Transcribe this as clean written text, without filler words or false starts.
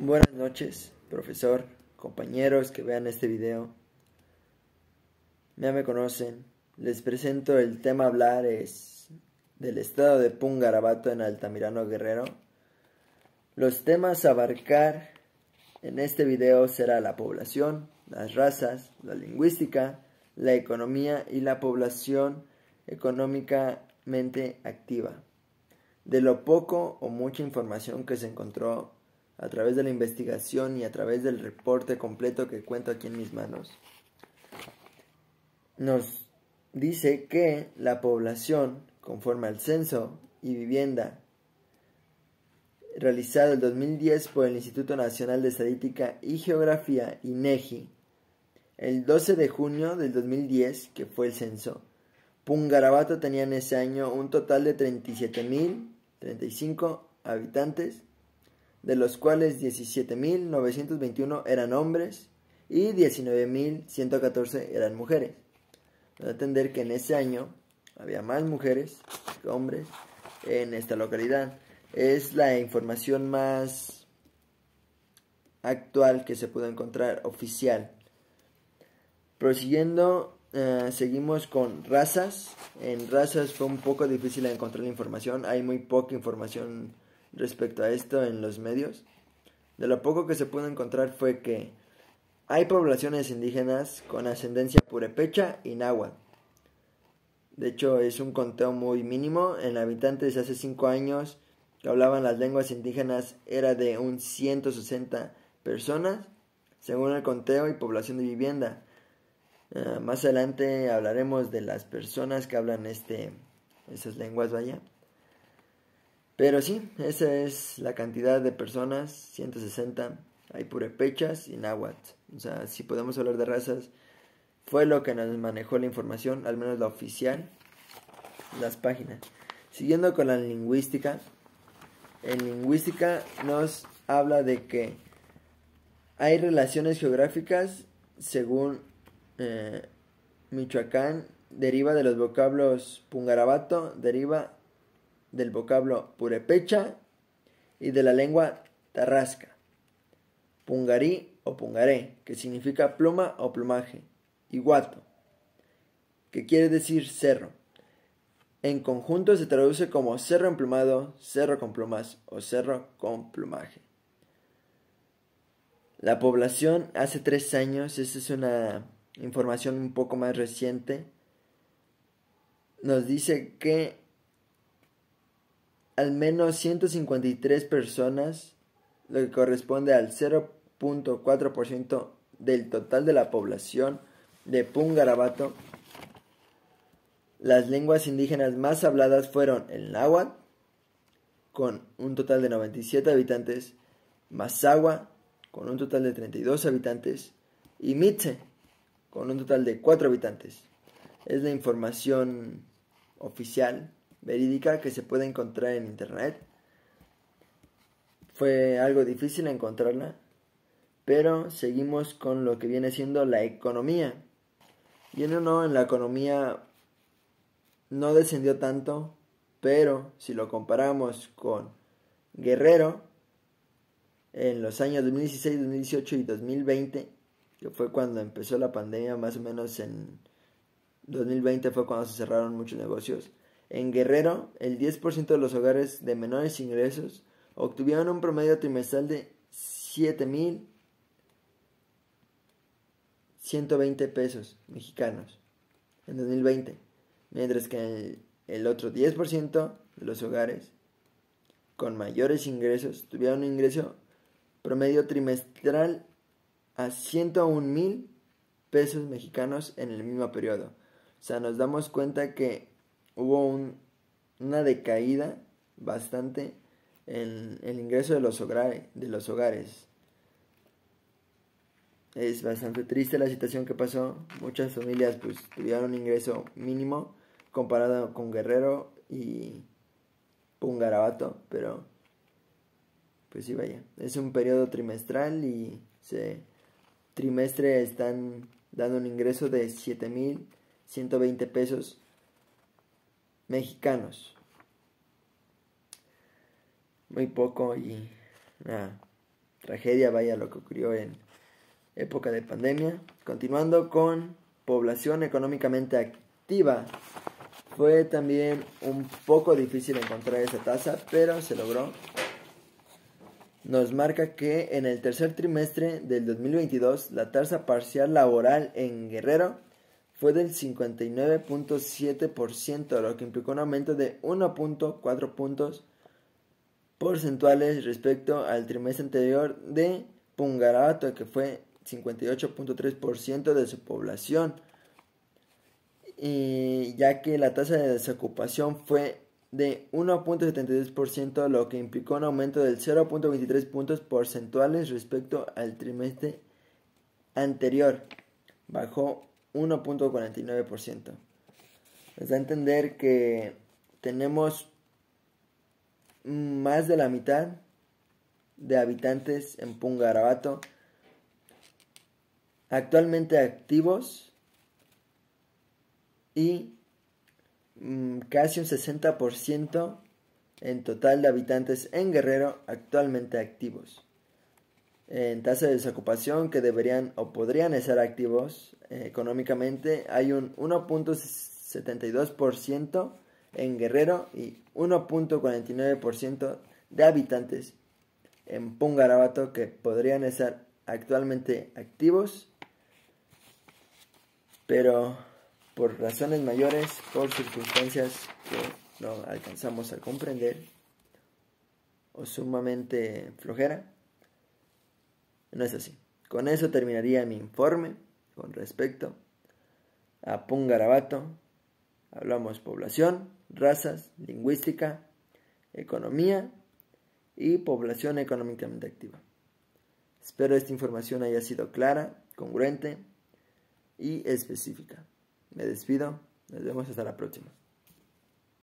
Buenas noches, profesor, compañeros que vean este video. Ya me conocen. Les presento el tema a hablar es del estado de Pungarabato en Altamirano, Guerrero. Los temas a abarcar en este video será la población, las razas, la lingüística, la economía y la población económicamente activa. De lo poco o mucha información que se encontró a través de la investigación y a través del reporte completo que cuento aquí en mis manos, nos dice que la población, conforme al censo y vivienda realizado el 2010 por el Instituto Nacional de Estadística y Geografía, INEGI, el 12 de junio del 2010, que fue el censo, Pungarabato tenía en ese año un total de 37.035 habitantes, de los cuales 17.921 eran hombres y 19.114 eran mujeres. Debe entender que en ese año había más mujeres que hombres en esta localidad. Es la información más actual que se pudo encontrar, oficial. Prosiguiendo, seguimos con razas. En razas fue un poco difícil encontrar la información. Hay muy poca información respecto a esto en los medios. De lo poco que se pudo encontrar fue que hay poblaciones indígenas con ascendencia purépecha y náhuatl. De hecho, es un conteo muy mínimo. En habitantes hace 5 años que hablaban las lenguas indígenas era de un 160 personas, según el conteo y población de vivienda. Más adelante hablaremos de las personas que hablan esas lenguas, vaya. Pero sí, esa es la cantidad de personas, 160. Hay purépechas y náhuatl. O sea, si podemos hablar de razas, fue lo que nos manejó la información, al menos la oficial, las páginas. Siguiendo con la lingüística. En lingüística nos habla de que hay relaciones geográficas según Michoacán, deriva de los vocablos Pungarabato, deriva del vocablo purépecha y de la lengua tarrasca, pungarí o pungaré, que significa pluma o plumaje, y guato, que quiere decir cerro. En conjunto se traduce como cerro emplumado, cerro con plumas o cerro con plumaje. La población hace 3 años, esta es una información un poco más reciente, nos dice que al menos 153 personas, lo que corresponde al 0.4% del total de la población de Pungarabato. Las lenguas indígenas más habladas fueron el náhuatl, con un total de 97 habitantes, mazahua, con un total de 32 habitantes, y mitze, con un total de 4 habitantes. Es la información oficial, verídica, que se puede encontrar en internet. Fue algo difícil encontrarla, pero seguimos con lo que viene siendo la economía. Y en la economía no descendió tanto, pero si lo comparamos con Guerrero, en los años 2016, 2018 y 2020, que fue cuando empezó la pandemia, más o menos en 2020 fue cuando se cerraron muchos negocios. En Guerrero, el 10% de los hogares de menores ingresos obtuvieron un promedio trimestral de 7.120 pesos mexicanos en 2020, mientras que el otro 10% de los hogares con mayores ingresos tuvieron un ingreso promedio trimestral a 101.000 pesos mexicanos en el mismo periodo. O sea, nos damos cuenta que hubo una decaída bastante en el ingreso de los hogares. Es bastante triste la situación que pasó. Muchas familias pues tuvieron un ingreso mínimo comparado con Guerrero y Pungarabato, pero pues sí, vaya, es un periodo trimestral y trimestre están dando un ingreso de 7.120 pesos mexicanos. Muy poco y nada. tragedia, vaya, lo que ocurrió en época de pandemia. Continuando con población económicamente activa. Fue también un poco difícil encontrar esa tasa, pero se logró. Nos marca que en el tercer trimestre del 2022 la tasa parcial laboral en Guerrero fue del 59.7%, lo que implicó un aumento de 1.4 puntos porcentuales respecto al trimestre anterior de Pungarato, que fue 58.3% de su población, y ya que la tasa de desocupación fue de 1.72%, lo que implicó un aumento del 0.23 puntos porcentuales respecto al trimestre anterior, bajó 1.49%. Nos da a entender que tenemos más de la mitad de habitantes en Pungarabato actualmente activos y casi un 60% en total de habitantes en Guerrero actualmente activos. En tasa de desocupación, que deberían o podrían estar activos económicamente, hay un 1.72% en Guerrero y 1.49% de habitantes en Pungarabato que podrían estar actualmente activos, pero por razones mayores, por circunstancias que no alcanzamos a comprender o sumamente flojera, no es así. Con eso terminaría mi informe con respecto a Pungarabato. Hablamos población, razas, lingüística, economía y población económicamente activa. Espero esta información haya sido clara, congruente y específica. Me despido, nos vemos hasta la próxima.